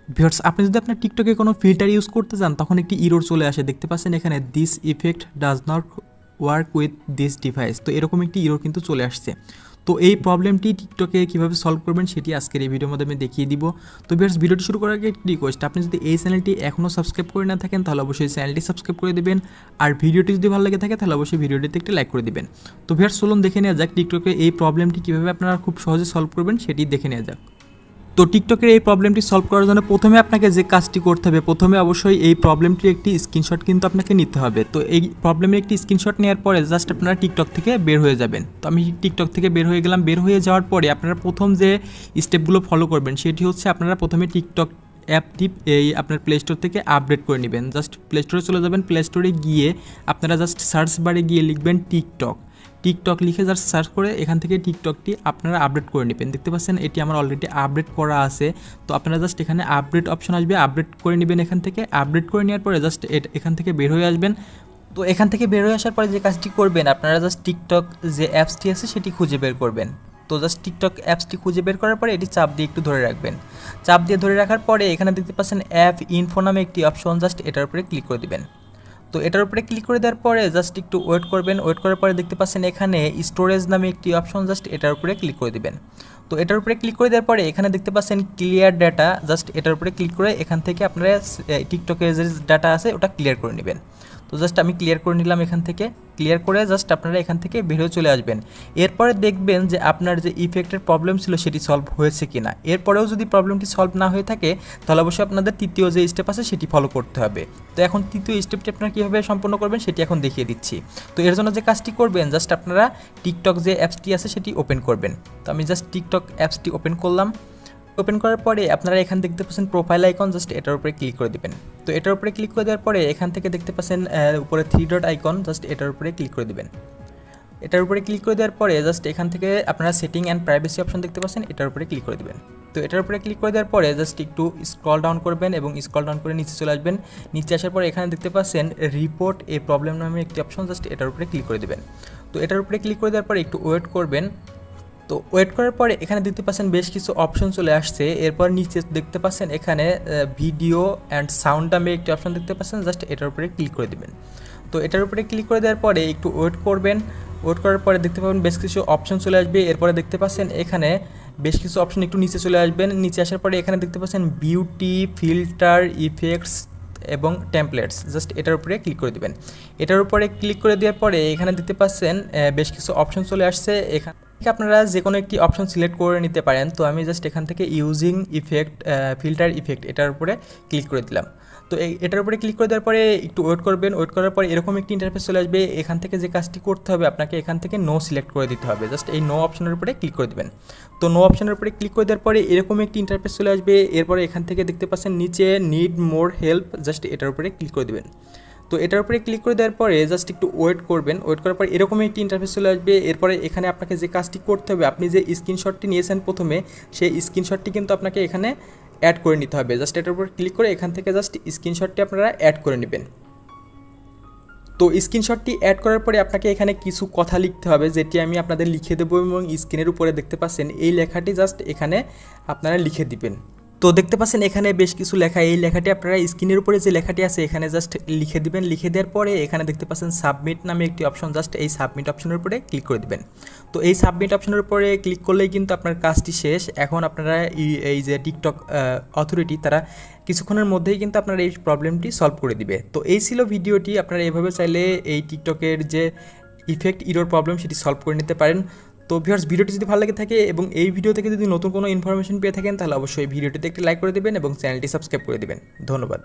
Viewers, আপনি যদি আপনার টিকটকে কোনো ফিল্টার ইউজ করতে চান তখন একটি ইরর চলে আসে, দেখতে পাচ্ছেন এখানে this effect does not work with this device. তো এরকম একটি ইরর কিন্তু চলে আসছে। তো এই প্রবলেমটি টিকটকে কীভাবে সলভ করবেন সেটি আজকের এই ভিডিওর মধ্যে আমি দেখিয়ে দিব। তো ভিউয়ার্স, ভিডিওটি শুরু করার আগে একটি রিকোয়েস্ট, আপনি যদি এই চ্যানেলটি এখনও সাবস্ক্রাইব করে না থাকেন তাহলে অবশ্যই চ্যানেলটি সাবস্ক্রাইব করে দেবেন, আর ভিডিওটি যদি ভালো লেগে থাকে তাহলে অবশ্যই ভিডিওটিতে একটি লাইক করে দেবেন। তো ভিউয়ার্স, চলুন দেখে নেওয়া যাক টিকটকে এই প্রবলেমটি কীভাবে আপনারা খুব সহজে সলভ করবেন সেটি দেখে নেওয়া যাক। তো টিকটকের এই প্রবলেমটি সলভ করার জন্য প্রথমে আপনাকে যে কাজটি করতে হবে, প্রথমে অবশ্যই এই প্রবলেমটির একটি স্ক্রিনশট কিন্তু আপনাকে নিতে হবে। তো এই প্রবলেমের একটি স্ক্রিনশট নেওয়ার পরে জাস্ট আপনারা টিকটক থেকে বের হয়ে যাবেন। তো আমি টিকটক থেকে বের হয়ে গেলাম। বের হয়ে যাওয়ার পরে আপনারা প্রথম যে স্টেপগুলো ফলো করবেন সেটি হচ্ছে আপনারা প্রথমে টিকটক অ্যাপটি এই আপনার প্লে স্টোর থেকে আপডেট করে নেবেন। জাস্ট প্লে স্টোরে চলে যাবেন। প্লে স্টোরে গিয়ে আপনারা জাস্ট সার্চ বারে গিয়ে লিখবেন টিকটক। টিকটক লিখে জাস্ট সার্চ করে এখান থেকে টিকটকটি আপনারা আপডেট করে নেবেন। দেখতে পাচ্ছেন এটি আমার অলরেডি আপডেট করা আছে। তো আপনারা জাস্ট এখানে আপডেট অপশন আসবে, আপডেট করে নেবেন। এখান থেকে আপডেট করে নেওয়ার পরে জাস্ট এখান থেকে বের হয়ে আসবেন। তো এখান থেকে বের হয়ে আসার পরে যে কাজটি করবেন, আপনারা জাস্ট টিকটক যে অ্যাপসটি আছে সেটি খুঁজে বের করবেন। তো জাস্ট টিকটক অ্যাপসটি খুঁজে বের করার পরে এটি চাপ দিয়ে একটু ধরে রাখবেন। চাপ দিয়ে ধরে রাখার পরে এখানে দেখতে পাচ্ছেন অ্যাপ ইনফো নামে একটি অপশন, জাস্ট এটার উপরে ক্লিক করে দেবেন। তো এটার উপরে ক্লিক করে দেওয়ার পরে জাস্ট একটু ওয়েট করবেন। ওয়েট করার পরে দেখতে পাচ্ছেন এখানে স্টোরেজ নামে একটি অপশন, জাস্ট এটার উপরে ক্লিক করে দিবেন। তো এটার উপরে ক্লিক করে দেওয়ার পরে এখানে দেখতে পাচ্ছেন ক্লিয়ার ডাটা, জাস্ট এটার উপরে ক্লিক করে এখান থেকে আপনারা টিকটকের যে ডাটা আছে ওটা ক্লিয়ার করে নেবেন। তো জাস্ট আমি ক্লিয়ার করে নিলাম। এখান থেকে ক্লিয়ার করে জাস্ট আপনারা এখান থেকে বের হয়ে চলে আসবেন। এরপরে দেখবেন যে আপনার যে ইফেক্টের প্রবলেম ছিল সেটি সলভ হয়েছে কিনা। এরপরেও যদি প্রবলেমটি সলভ না হয়ে থাকে তাহলে অবশ্যই আপনাদের তৃতীয় যে স্টেপ আছে সেটি ফলো করতে হবে। তো এখন তৃতীয় স্টেপটি আপনারা কীভাবে সম্পন্ন করবেন সেটি এখন দেখিয়ে দিচ্ছি। তো এর জন্য যে কাজটি করবেন, জাস্ট আপনারা টিকটক যে অ্যাপসটি আছে সেটি ওপেন করবেন। তো আমি জাস্ট টিকটক অ্যাপসটি ওপেন করলাম। ওপেন করার পরে আপনারা এখান দেখতে পাচ্ছেন প্রোফাইল আইকন, জাস্ট এটার উপরে ক্লিক করে দেবেন। তো এটার উপরে ক্লিক করে দেওয়ার পরে এখান থেকে দেখতে পাচ্ছেন উপরে 3 ডট আইকন, জাস্ট এটার উপরে ক্লিক করে দেবেন। এটার উপরে ক্লিক করে দেওয়ার পরে জাস্ট এখান থেকে আপনারা সেটিং অ্যান্ড প্রাইভেসি অপশন দেখতে পাচ্ছেন, এটার উপরে ক্লিক করে দেবেন। তো এটার উপরে ক্লিক করে দেওয়ার পরে জাস্ট একটু স্ক্রল ডাউন করবেন এবং স্ক্রল ডাউন করে নিচে চলে আসবেন। নিচে আসার পরে এখানে দেখতে পাচ্ছেন রিপোর্ট এ প্রবলেম নামে একটি অপশন, জাস্ট এটার উপরে ক্লিক করে দেবেন। তো এটার উপরে ক্লিক করে দেওয়ার পরে একটু ওয়েট করবেন। তো ওয়েট করার পরে এখানে দেখতে পাচ্ছেন বেশ কিছু অপশন চলে আসছে। এরপর নিচে দেখতে পাচ্ছেন এখানে ভিডিও অ্যান্ড সাউন্ড নামে একটি অপশন দেখতে পাচ্ছেন, জাস্ট এটার উপরে ক্লিক করে দেবেন। তো এটার উপরে ক্লিক করে দেওয়ার পরে একটু ওয়েট করবেন। ওয়েট করার পরে দেখতে পাবেন বেশ কিছু অপশন চলে আসবে। এরপরে দেখতে পাচ্ছেন এখানে বেশ কিছু অপশন একটু নিচে চলে আসবেন। নিচে আসার পরে এখানে দেখতে পাচ্ছেন বিউটি, ফিল্টার, ইফেক্টস এবং টেমপ্লেটস, জাস্ট এটার উপরে ক্লিক করে দেবেন। এটার উপরে ক্লিক করে দেওয়ার পরে এখানে দেখতে পাচ্ছেন বেশ কিছু অপশন চলে আসছে। এখানে আপনারা যে কোনো একটি অপশন সিলেক্ট করে নিতে পারেন। তো আমি জাস্ট এখান থেকে ইউজিং ইফেক্ট ফিল্টার ইফেক্ট এটার উপরে ক্লিক করে দিলাম। তো এটার উপরে ক্লিক করে দেওয়ার পরে একটু ওয়েট করবেন। ওয়েট করার পরে এরকম একটি ইন্টারফেস চলে আসবে। এখান থেকে যে কাজটি করতে হবে, আপনাকে এখান থেকে নো সিলেক্ট করে দিতে হবে। জাস্ট এই নো অপশনের উপরে ক্লিক করে দেবেন। তো নো অপশনের উপরে ক্লিক করে দেওয়ার পরে এরকম একটি ইন্টারফেস চলে আসবে। এরপরে এখান থেকে দেখতে পাচ্ছেন নিচে নিড মোর হেল্প, জাস্ট এটার উপরে ক্লিক করে দেবেন। তো এটার উপরে ক্লিক করে দেওয়ার পরে জাস্ট একটু ওয়েট করবেন। ওয়েট করার পর এরকম একটি ইন্টারফেস চলে আসবে। এরপরে এখানে আপনাকে যে কাজটি করতে হবে, আপনি যে স্ক্রিনশটটি নিয়েছেন প্রথমে, সেই স্ক্রিনশটটি কিন্তু আপনাকে এখানে অ্যাড করে নিতে হবে। জাস্ট এটার উপর ক্লিক করে এখান থেকে জাস্ট স্ক্রিনশটটি আপনারা অ্যাড করে নেবেন। তো স্ক্রিনশটটি অ্যাড করার পরে আপনাকে এখানে কিছু কথা লিখতে হবে, যেটি আমি আপনাদের লিখে দেবো এবং স্ক্রিনের উপরে দেখতে পাচ্ছেন এই লেখাটি জাস্ট এখানে আপনারা লিখে দিবেন। তো দেখতে পাচ্ছেন এখানে বেশ কিছু লেখা, এই লেখাটি আপনারা স্ক্রিনের উপরে যে লেখাটি আছে এখানে জাস্ট লিখে দিবেন। লিখে দেওয়ার পরে এখানে দেখতে পাচ্ছেন সাবমিট নামে একটি অপশন, জাস্ট এই সাবমিট অপশনের উপরে ক্লিক করে দিবেন। তো এই সাবমিট অপশনের উপরে ক্লিক করলেই কিন্তু আপনার কাজটি শেষ। এখন আপনারা এই যে টিকটক অথরিটি তারা কিছুক্ষণের মধ্যেই কিন্তু আপনার এই প্রবলেমটি সলভ করে দিবে। তো এই ছিল ভিডিওটি। আপনারা এভাবে চাইলে এই টিকটকের যে ইফেক্ট ইরর প্রবলেম সেটি সলভ করে নিতে পারেন। তো ভিউয়ার্স, ভিডিওটি যদি ভালো লাগে থাকে এবং এই ভিডিও থেকে যদি নতুন কোনো ইনফরমেশন পেয়ে থাকেন তাহলে অবশ্যই ভিডিওটিতে একটি লাইক করে দেবেন এবং চ্যানেলটি সাবস্ক্রাইব করে দেবেন। ধন্যবাদ।